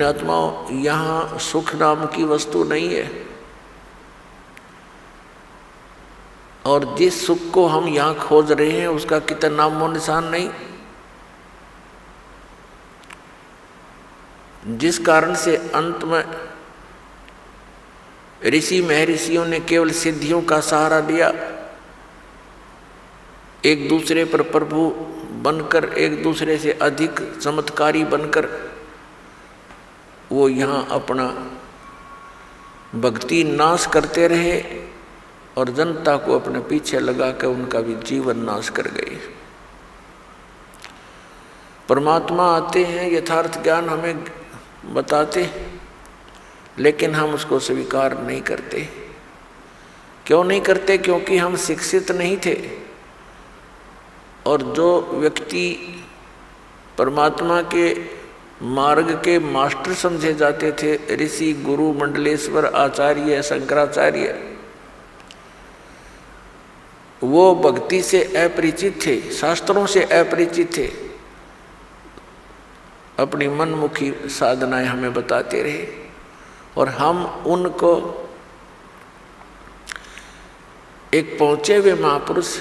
पुण्यात्माओं, यहाँ सुख नाम की वस्तु नहीं है, और जिस सुख को हम यहाँ खोज रहे हैं उसका कितना नामो निशान नहीं। जिस कारण से अंत में ऋषि महर्षियों ने केवल सिद्धियों का सहारा लिया, एक दूसरे पर प्रभु बनकर, एक दूसरे से अधिक चमत्कारी बनकर वो यहाँ अपना भक्ति नाश करते रहे और जनता को अपने पीछे लगाकर उनका भी जीवन नाश कर गए। परमात्मा आते हैं, यथार्थ ज्ञान हमें बताते, लेकिन हम उसको स्वीकार नहीं करते। क्यों नहीं करते? क्योंकि हम शिक्षित नहीं थे। और जो व्यक्ति परमात्मा के मार्ग के मास्टर समझे जाते थे, ऋषि, गुरु, मंडलेश्वर, आचार्य, शंकराचार्य, वो भक्ति से अपरिचित थे, शास्त्रों से अपरिचित थे, अपनी मनमुखी साधनाएं हमें बताते रहे और हम उनको एक पहुंचे हुए महापुरुष,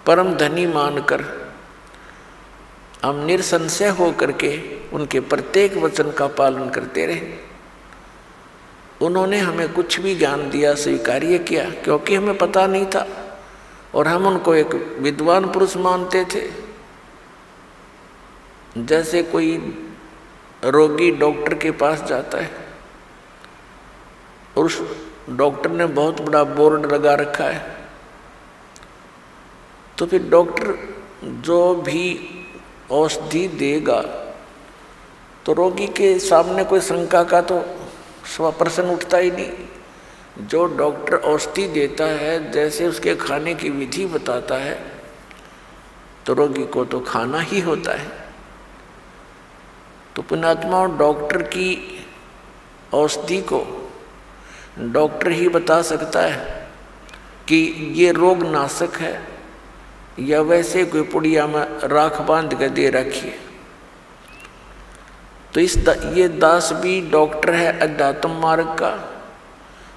परम धनी मानकर हम निसंशय होकर के उनके प्रत्येक वचन का पालन करते रहे। उन्होंने हमें कुछ भी ज्ञान दिया स्वीकार्य किया, क्योंकि हमें पता नहीं था और हम उनको एक विद्वान पुरुष मानते थे। जैसे कोई रोगी डॉक्टर के पास जाता है और उस डॉक्टर ने बहुत बड़ा बोर्ड लगा रखा है, तो फिर डॉक्टर जो भी औषधि देगा तो रोगी के सामने कोई शंका का तो प्रश्न उठता ही नहीं। जो डॉक्टर औषधि देता है, जैसे उसके खाने की विधि बताता है, तो रोगी को तो खाना ही होता है। तो पुण्यात्मा, डॉक्टर की औषधि को डॉक्टर ही बता सकता है कि ये रोग नाशक है या वैसे कोई पुड़िया में राख बांध कर दे रखी है। तो ये दास भी डॉक्टर है अध्यात्म मार्ग का।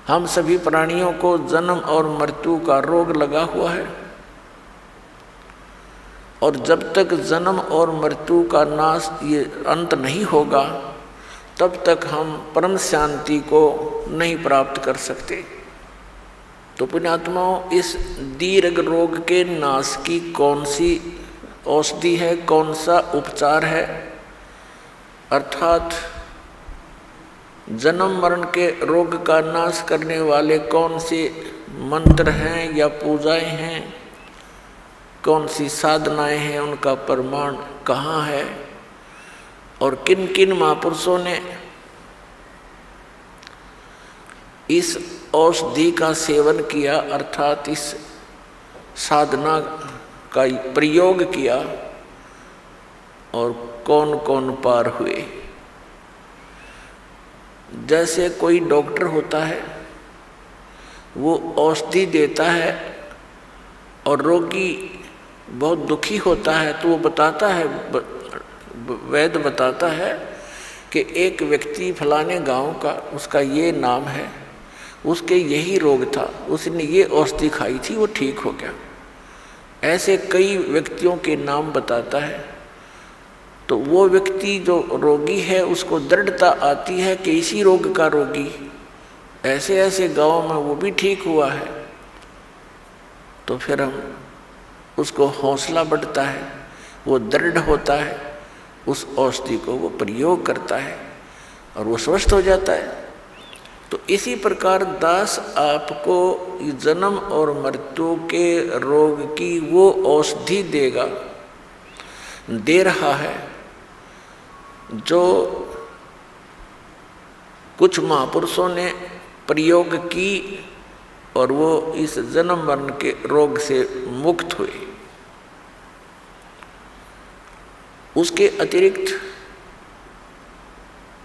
हम सभी प्राणियों को जन्म और मृत्यु का रोग लगा हुआ है, और जब तक जन्म और मृत्यु का नाश, ये अंत नहीं होगा, तब तक हम परम शांति को नहीं प्राप्त कर सकते। तो पुण्यात्माओं, इस दीर्घ रोग के नाश की कौन सी औषधि है, कौन सा उपचार है, अर्थात जन्म मरण के रोग का नाश करने वाले कौन से मंत्र हैं या पूजाएं हैं, कौन सी साधनाएं हैं, उनका प्रमाण कहाँ है और किन किन महापुरुषों ने इस औषधि का सेवन किया, अर्थात इस साधना का प्रयोग किया, और कौन कौन पार हुए। जैसे कोई डॉक्टर होता है, वो औषधि देता है और रोगी बहुत दुखी होता है, तो वो बताता है, वैद्य बताता है कि एक व्यक्ति फलाने गांव का, उसका ये नाम है, उसके यही रोग था, उसने ये औषधि खाई थी, वो ठीक हो गया। ऐसे कई व्यक्तियों के नाम बताता है। तो वो व्यक्ति जो रोगी है, उसको दृढ़ता आती है कि इसी रोग का रोगी ऐसे ऐसे गाँव में वो भी ठीक हुआ है। तो फिर हम उसको हौसला बढ़ता है, वो दृढ़ होता है, उस औषधि को वो प्रयोग करता है और वो स्वस्थ हो जाता है। तो इसी प्रकार दास आपको जन्म और मृत्यु के रोग की वो औषधि देगा, दे रहा है, जो कुछ महापुरुषों ने प्रयोग की और वो इस जन्म मरण के रोग से मुक्त हुए। उसके अतिरिक्त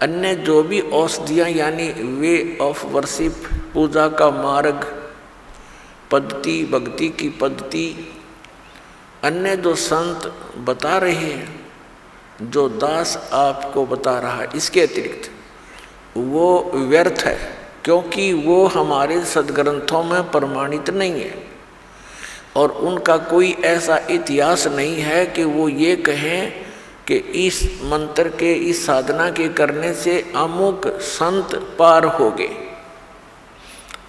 अन्य जो भी औषधियाँ, यानी वे ऑफ वर्शिप, पूजा का मार्ग, पद्धति, भक्ति की पद्धति, अन्य जो संत बता रहे हैं, जो दास आपको बता रहा है, इसके अतिरिक्त वो व्यर्थ है, क्योंकि वो हमारे सदग्रंथों में प्रमाणित नहीं है और उनका कोई ऐसा इतिहास नहीं है कि वो ये कहें कि इस मंत्र के, इस साधना के करने से अमुक संत पार हो गए,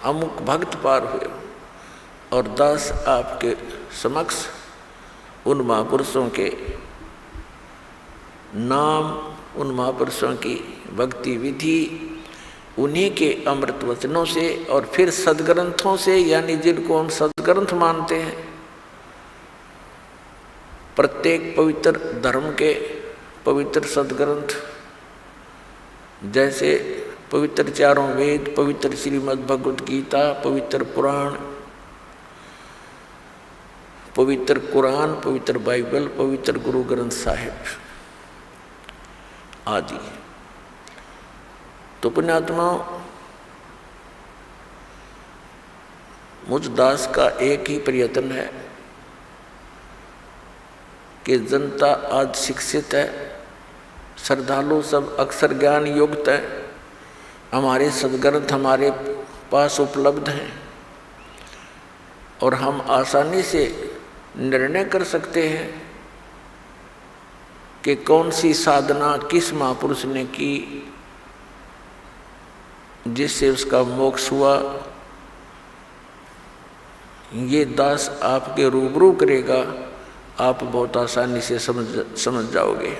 अमुक भक्त पार हुए। और दास आपके समक्ष उन महापुरुषों के नाम, उन महापुरुषों की भक्ति विधि, उन्हीं के अमृत वचनों से और फिर सदग्रंथों से, यानी जिनको हम सदग्रंथ मानते हैं, प्रत्येक पवित्र धर्म के पवित्र सदग्रंथ, जैसे पवित्र चारों वेद, पवित्र श्रीमद् भगवत गीता, पवित्र पुराण, पवित्र कुरान, पवित्र बाइबल, पवित्र गुरु ग्रंथ साहिब आदि। तो पुण्यात्माओं, मुझ दास का एक ही प्रयत्न है कि जनता आज शिक्षित है, श्रद्धालु सब अक्षर ज्ञान युक्त है, हमारे सदग्रंथ हमारे पास उपलब्ध हैं और हम आसानी से निर्णय कर सकते हैं कि कौन सी साधना किस महापुरुष ने की जिससे उसका मोक्ष हुआ। ये दास आपके रूबरू करेगा, आप बहुत आसानी से समझ जाओगे।